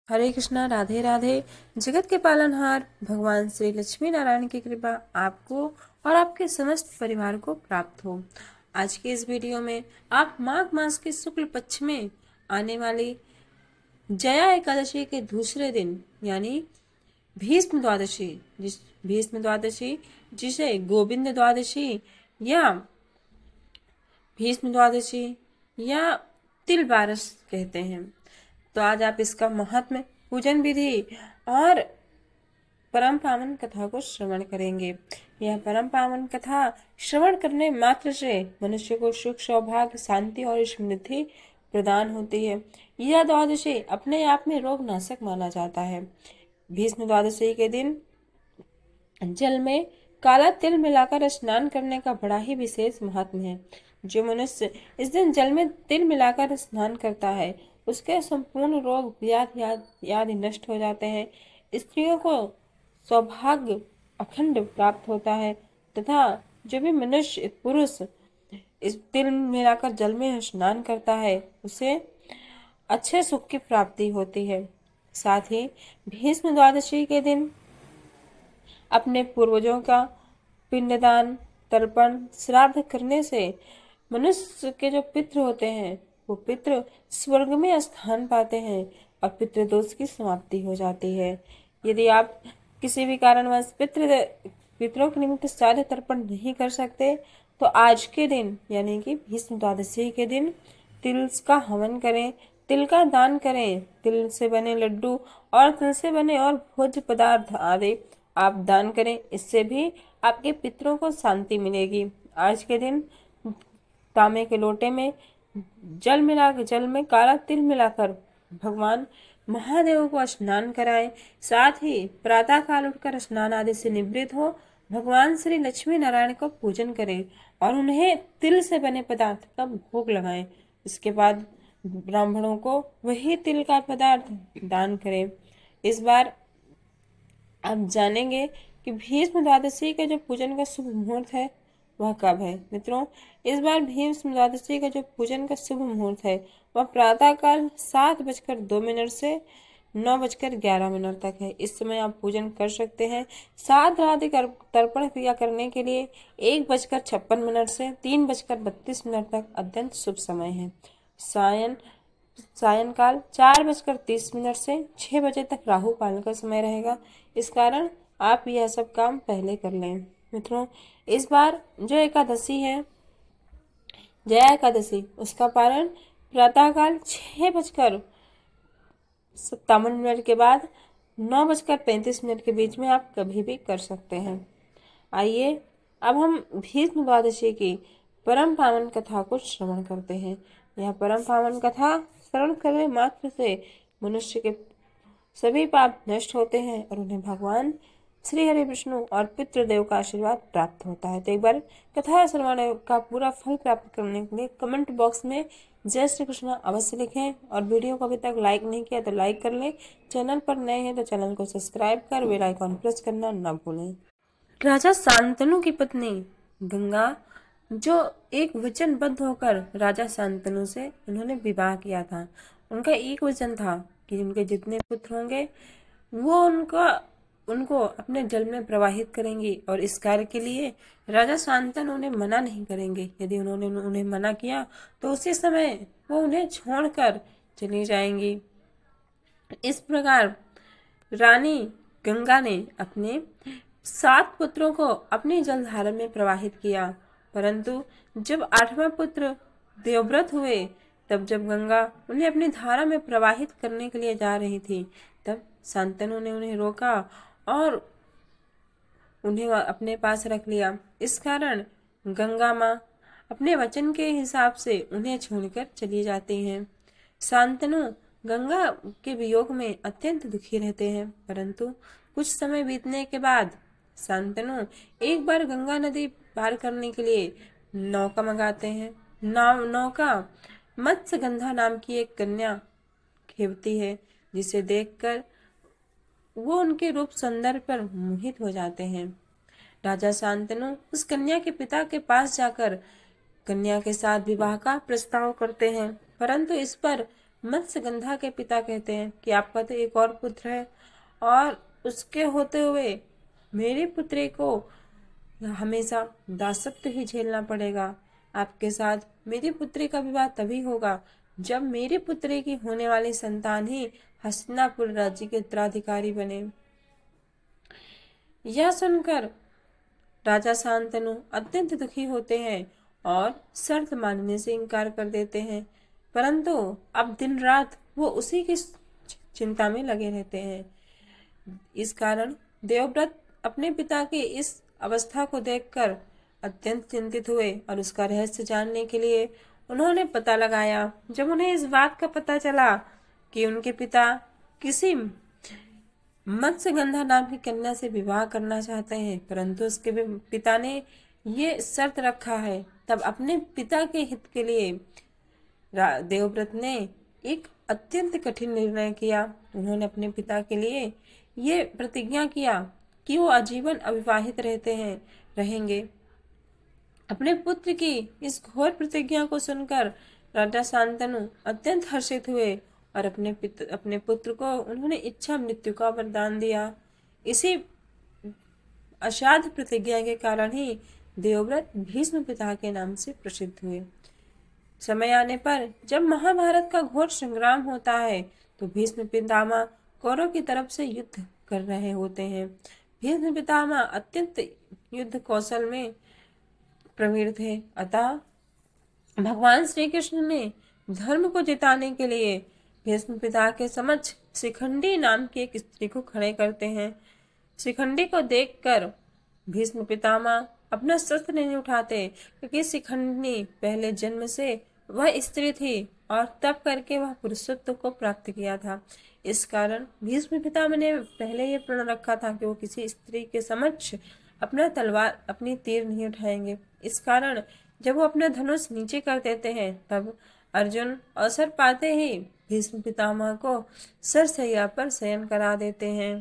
हरे कृष्णा, राधे राधे। जगत के पालनहार भगवान श्री लक्ष्मी नारायण की कृपा आपको और आपके समस्त परिवार को प्राप्त हो। आज के इस वीडियो में आप माघ मास के शुक्ल पक्ष में आने वाली जया एकादशी के दूसरे दिन यानी भीष्म द्वादशी, जिसे गोविंद द्वादशी या भीष्म द्वादशी या तिल बारस कहते हैं, तो आज आप इसका महात्म्य, पूजन विधि और परम पावन कथा को श्रवण करेंगे। यह परम पावन कथा श्रवण करने मात्र से मनुष्य को सुख, सौभाग्य, शांति और समृद्धि प्रदान होती है। यह द्वादशी अपने आप में रोग नाशक माना जाता है। भीष्म द्वादशी के दिन जल में काला तिल मिलाकर स्नान करने का बड़ा ही विशेष महत्व है। जो मनुष्य इस दिन जल में तिल मिलाकर स्नान करता है, उसके संपूर्ण रोग व्याधि आदि नष्ट हो जाते हैं। स्त्रियों को सौभाग्य अखंड प्राप्त होता है तथा जो भी मनुष्य पुरुष इस तिल मिलाकर जल में स्नान करता है, उसे अच्छे सुख की प्राप्ति होती है। साथ ही भीष्म द्वादशी के दिन अपने पूर्वजों का पिंडदान, तर्पण, श्राद्ध करने से मनुष्य के जो पितृ होते हैं, वो पितृ स्वर्ग में स्थान पाते हैं और पितृदोष की समाप्ति हो जाती है। यदि आप किसी भी कारणवश पितरों के निमित्त श्राद्ध तर्पण नहीं कर सकते, तो आज के दिन यानी कि भीष्म द्वादशी के दिन तिल का हवन करें, तिल का दान करें। तिल से बने लड्डू और तिल से बने और भोज्य पदार्थ आदि आप दान करें, इससे भी आपके पितरों को शांति मिलेगी। आज के दिन तांबे के लोटे में जल में काला तिल मिलाकर भगवान महादेव को स्नान कराएं। साथ ही प्रातः काल उठकर स्नान आदि से निवृत्त हो भगवान श्री लक्ष्मी नारायण को पूजन करें और उन्हें तिल से बने पदार्थ का भोग लगाएं। इसके बाद ब्राह्मणों को वही तिल का पदार्थ दान करें। इस बार आप जानेंगे कि भीष्म द्वादशी के जो पूजन का शुभ मुहूर्त है वह कब है। मित्रों, इस बार भीष्म द्वादशी का जो पूजन का शुभ मुहूर्त है वह प्रातःकाल 7:02 से 9:11 तक है। इस समय आप पूजन कर सकते हैं। श्राद्ध आदि तर्पण क्रिया करने के लिए 1:56 से 3:32 तक अत्यंत शुभ समय है। सायंकाल 4:30 से 6 बजे तक राहु काल का समय रहेगा। इस कारण आप यह सब काम पहले कर लें। मित्रों, इस बार जो एकादशी है, जया एकादशी, उसका पारण प्रातःकाल 6:57 के बाद 9:35 के बीच में आप कभी भी कर सकते हैं। आइए अब हम भीष्म द्वादशी की परम पावन कथा को श्रवण करते हैं। यह परम पावन कथा श्रवण करने मात्र से मनुष्य के सभी पाप नष्ट होते हैं और उन्हें भगवान श्री हरि विष्णु और पितृदेव का आशीर्वाद प्राप्त होता है। तो एक बार कथा श्रवण का पूरा फल प्राप्त करने के लिए कमेंट बॉक्स में जय श्री कृष्ण अवश्य लिखें और वीडियो को अभी तक लाइक नहीं किया तो लाइक कर लें। चैनल पर नए हैं तो चैनल को सब्सक्राइब कर बेल आइकॉन प्रेस करना न भूलें। राजा शांतनु की पत्नी गंगा, जो एक वचनबद्ध होकर राजा शांतनु से उन्होंने विवाह किया था, उनका एक वचन था कि उनके जितने पुत्र होंगे वो उनको अपने जल में प्रवाहित करेंगी और इस कार्य के लिए राजा शांतनु उन्हें मना नहीं करेंगे। यदि उन्होंने उन्हें मना किया तो उसी समय वो उन्हें छोड़कर चली जाएंगी। इस प्रकार रानी गंगा ने अपने 7 पुत्रों को अपनी जलधारा में प्रवाहित किया, परंतु जब 8वां पुत्र देवव्रत हुए, तब जब गंगा उन्हें अपनी धारा में प्रवाहित करने के लिए जा रही थी, तब शांतनु ने उन्हें रोका और उन्हें अपने पास रख लिया। इस कारण गंगा माँ अपने वचन के हिसाब से उन्हें छोड़कर चली जाती हैं। शांतनु गंगा के वियोग में अत्यंत दुखी रहते हैं, परंतु कुछ समय बीतने के बाद शांतनु एक बार गंगा नदी पार करने के लिए नौका मंगाते हैं। नौका मत्स्यगंधा नाम की एक कन्या खेवती है, जिसे देखकर वो उनके रूप सौंदर्य पर मोहित हो जाते हैं। राजा शांतनु उस कन्या के पिता के पास जाकर कन्या के साथ विवाह का प्रस्ताव करते हैं, परंतु इस पर मत्स्यगंधा के पिता कहते हैं कि आपका तो एक और पुत्र है और उसके होते हुए मेरे पुत्री को हमेशा दासत्व ही झेलना पड़ेगा। आपके साथ मेरी पुत्री का विवाह तभी होगा जब मेरी पुत्री की होने वाली संतान ही हस्तिनापुर राज्य के उत्तराधिकारी बने। यह सुनकर राजा शांतनु अत्यंत दुखी होते हैं और शर्त मानने से इनकार कर देते हैं, परंतु अब दिन रात वो उसी की चिंता में लगे रहते हैं। इस कारण देवव्रत अपने पिता की इस अवस्था को देखकर अत्यंत चिंतित हुए और उसका रहस्य जानने के लिए उन्होंने पता लगाया। जब उन्हें इस बात का पता चला कि उनके पिता किसी मत्स्यगंधा नाम की कन्या से विवाह करना चाहते हैं, परंतु उसके पिता ने ये शर्त रखा है, तब अपने पिता के हित के लिए देवव्रत ने एक अत्यंत कठिन निर्णय किया। उन्होंने अपने पिता के लिए ये प्रतिज्ञा किया कि वो आजीवन अविवाहित रहेंगे। अपने पुत्र की इस घोर प्रतिज्ञा को सुनकर राजा शांतनु अत्यंत हर्षित हुए और अपने पुत्र को उन्होंने इच्छा मृत्यु का वरदान दिया। इसी असाध्य प्रतिज्ञा के कारण ही देवव्रत भीष्म पिता के नाम से प्रसिद्ध हुए। समय आने पर जब महाभारत का घोर संग्राम होता है तो भीष्म पितामह कौरव की तरफ से युद्ध कर रहे होते हैं। भीष्म पितामह अत्यंत युद्ध कौशल में प्रवीण थे, अतः भगवान श्री कृष्ण ने धर्म को जिताने के लिए भीष्म पिता के समक्ष शिखंडी नाम की एक स्त्री को खड़े करते हैं। शिखंडी को देखकर भीष्म पितामह अपना शस्त्र नहीं उठाते, क्योंकि शिखंडी पहले जन्म से वह स्त्री थी और तब करके वह पुरुषत्व को प्राप्त किया था। इस कारण भीष्म पितामह ने पहले ये प्रण रखा था कि वो किसी स्त्री के समक्ष अपना तलवार अपनी तीर नहीं उठाएंगे। इस कारण जब वो अपना धनुष नीचे कर देते हैं तब अर्जुन अवसर पाते ही भीष्म पितामह को सरसैया पर शयन करा देते हैं।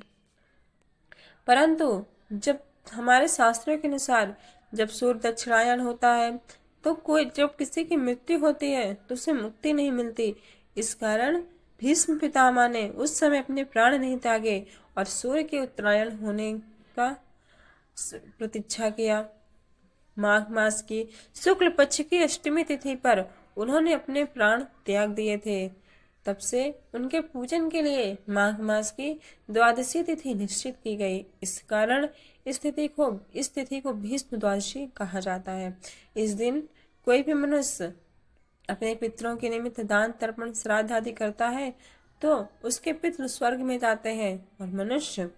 परंतु जब हमारे शास्त्रों के अनुसार जब सूर्य दक्षिणायन होता है तो जब किसी की मृत्यु होती है तो उसे मुक्ति नहीं मिलती। इस कारण भीष्म पितामह ने उस समय अपने प्राण नहीं त्यागे और सूर्य के उत्तरायण होने का प्रतीक्षा किया। माघ मास की शुक्ल पक्ष की अष्टमी तिथि पर उन्होंने अपने प्राण त्याग दिए थे। तब से उनके पूजन के लिए माघ मास की द्वादशी तिथि निश्चित की गई। इस कारण इस तिथि को भीष्म द्वादशी कहा जाता है। इस दिन कोई भी मनुष्य अपने पितरों के निमित्त दान तर्पण श्राद्ध आदि करता है तो उसके पितृ स्वर्ग में जाते हैं और मनुष्य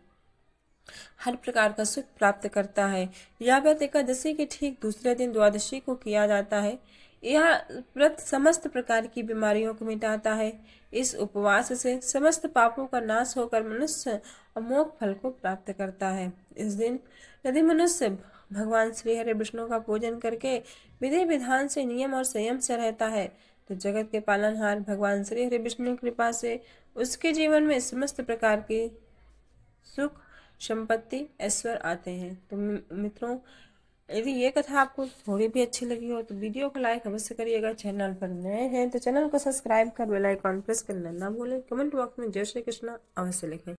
हर प्रकार का सुख प्राप्त करता है। यह व्रत एकादशी के ठीक दूसरे दिन द्वादशी को किया जाता है। यह व्रत समस्त प्रकार की बीमारियों को मिटाता है। इस उपवास से समस्त पापों का नाश होकर मनुष्य अमोघ फल को प्राप्त करता है। इस दिन यदि मनुष्य भगवान श्री हरि विष्णु का पूजन करके विधि विधान से नियम और संयम से रहता है तो जगत के पालनहार भगवान श्री हरि विष्णु की कृपा से उसके जीवन में समस्त प्रकार की सुख संपत्ति ऐश्वर्य आते हैं। तो मित्रों, यदि ये कथा आपको थोड़ी भी अच्छी लगी हो तो वीडियो को लाइक अवश्य करिएगा। चैनल पर नए हैं तो चैनल को सब्सक्राइब कर बेल आइकॉन प्रेस करना ना भूलें। कमेंट बॉक्स में जय श्री कृष्ण अवश्य लिखें।